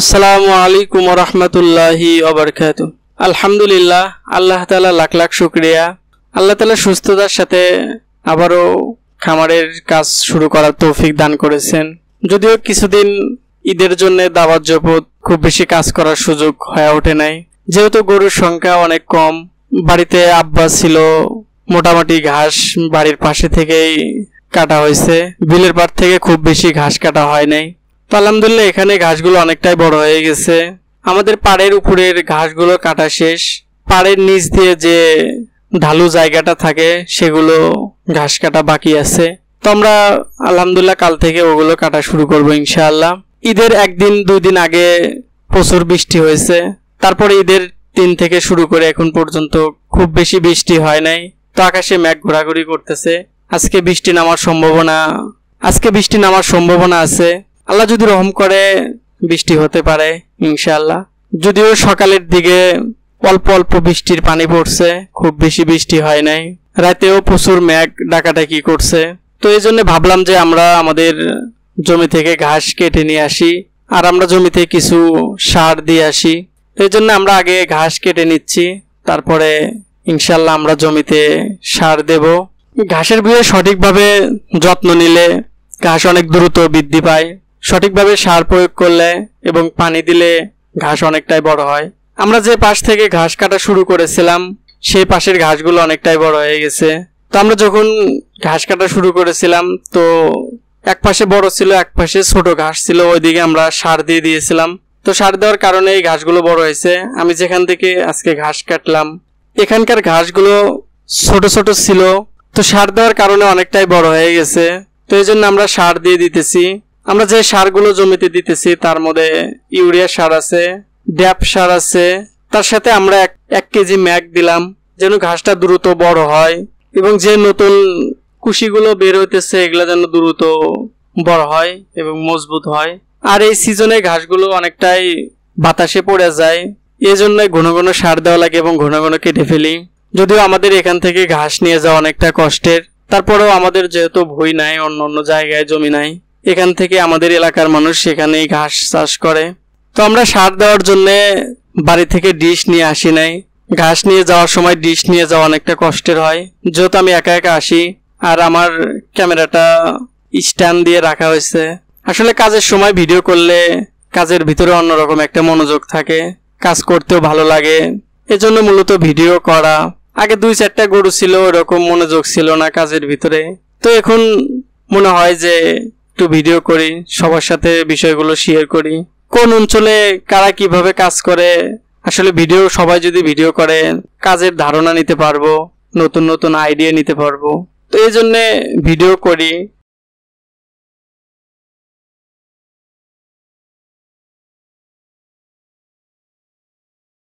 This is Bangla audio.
আসসালামু আলাইকুম ওয়া রাহমাতুল্লাহি ওয়া বারাকাতুহু। আলহামদুলিল্লাহ, আল্লাহ তাআলা লাখ লাখ শুকরিয়া। আল্লাহ তাআলা সুস্থতার সাথে আবারও খামারের কাজ শুরু করার তৌফিক দান করেছেন। যদিও কিছুদিন ঈদের জন্য দাওয়াত জপত খুব বেশি কাজ করার সুযোগ হয়ে ওঠে নাই, যেহেতু গরুর সংখ্যা অনেক কম। বাড়িতে আব্বা ছিল, মোটামুটি ঘাস বাড়ির পাশে থেকেই কাটা হয়েছে, বিলের পাড় থেকে খুব বেশি ঘাস কাটা হয় নাই। তো আলহামদুলিল্লাহ এখানে ঘাসগুলো অনেকটাই বড় হয়ে গেছে। আমাদের পাড়ের উপরের ঘাসগুলো কাটা শেষ, পাড়ের নিচ দিয়ে যে ঢালু জায়গাটা থাকে সেগুলো ঘাস কাটা বাকি আছে। তো আমরা আলহামদুলিল্লাহ কাল থেকে ওগুলো কাটা শুরু করবো ইনশাআল্লাহ। ঈদের একদিন দুই দিন আগে প্রচুর বৃষ্টি হয়েছে, তারপরে ঈদের 3 থেকে শুরু করে এখন পর্যন্ত খুব বেশি বৃষ্টি হয় নাই। তো আকাশে মেঘ ঘোরাঘুরি করতেছে। আজকে বৃষ্টি নামার সম্ভাবনা আছে। আল্লাহ যদি রহম করে বৃষ্টি হতে পারে ইনশাআল্লাহ। যদিও সকালের দিকে অল্প অল্প বৃষ্টির পানি পড়ছে, খুব বেশি বৃষ্টি হয় নাই। রাতেও প্রচুর মেঘ ডাকাডাকি করছে। তো এই জন্য ভাবলাম যে আমরা আমাদের জমি থেকে ঘাস কেটে নিয়ে আসি, আর আমরা জমিতে কিছু সার দিয়ে আসি। এই জন্য আমরা আগে ঘাস কেটে নিচ্ছি, তারপরে ইনশাআল্লাহ আমরা জমিতে সার দেব। ঘাসের বিষয়ে সঠিকভাবে যত্ন নিলে ঘাস অনেক দ্রুত বৃদ্ধি পায়। সঠিকভাবে সার প্রয়োগ করলে এবং পানি দিলে ঘাস অনেকটাই বড় হয়। আমরা যে পাশ থেকে ঘাস কাটা শুরু করেছিলাম সেই পাশের ঘাসগুলো অনেকটাই বড় হয়ে গেছে। তো আমরা যখন ঘাস কাটা শুরু করেছিলাম তো এক পাশে বড় ছিল, এক পাশে ছোট ঘাস ছিল, ওইদিকে আমরা সার দিয়ে দিয়েছিলাম। তো সার দেওয়ার কারণে এই ঘাসগুলো বড় হয়েছে। আমি যেখান থেকে আজকে ঘাস কাটলাম এখানকার ঘাসগুলো ছোট ছোট ছিল, তো সার দেওয়ার কারণে অনেকটাই বড় হয়ে গেছে। তো এই জন্য আমরা সার দিয়ে দিতেছি। আমরা যে সারগুলো জমিতে দিতেছি তার মধ্যে ইউরিয়া সার আছে, ড্যাপ সার আছে, তার সাথে আমরা 1 কেজি ম্যাগ দিলাম যেন ঘাসটা দ্রুত বড় হয় এবং যে নতুন কুশিগুলো বের হইতেছে এগুলো যেন দ্রুত বড় হয় এবং মজবুত হয়। আর এই সিজনে ঘাসগুলো অনেকটাই বাতাসে পড়ে যায়, এই জন্য ঘন ঘন সার দেওয়া লাগে এবং ঘন ঘন কেটে ফেলি। যদিও আমাদের এখান থেকে ঘাস নিয়ে যাওয়া অনেকটা কষ্টের, তারপরেও আমাদের যেহেতু ভুঁই নাই, অন্য জায়গায় জমি নাই, এখান থেকে আমাদের এলাকার মানুষ সেখানেই ঘাস চাষ করে। তো আমরা সার দেওয়ার জন্য বাড়ি থেকে ডিশ নিয়ে আসি নাই। ঘাস নিয়ে যাওয়ার সময় ডিশ নিয়ে যাওয়া অনেকটা কষ্টের হয়, যেহেতু আমি একা একা আসি আর আমার ক্যামেরাটা স্ট্যান্ড দিয়ে রাখা হয়েছে। আসলে কাজের সময় ভিডিও করলে কাজের ভিতরে অন্যরকম একটা মনোযোগ থাকে, কাজ করতেও ভালো লাগে, এজন্য মূলত ভিডিও করা। আগে 2-4টা গরু ছিল, ওরকম মনোযোগ ছিল না কাজের ভিতরে। তো এখন মনে হয় যে একটু ভিডিও করি, সবার সাথে বিষয়গুলো শেয়ার করি, কোন অঞ্চলে কারা কিভাবে কাজ করে। আসলে সবাই যদি ভিডিও করে কাজের ধারণা নিতে পারবো, নতুন নতুন আইডিয়া নিতে পারবো। তো এই জন্য ভিডিও করি।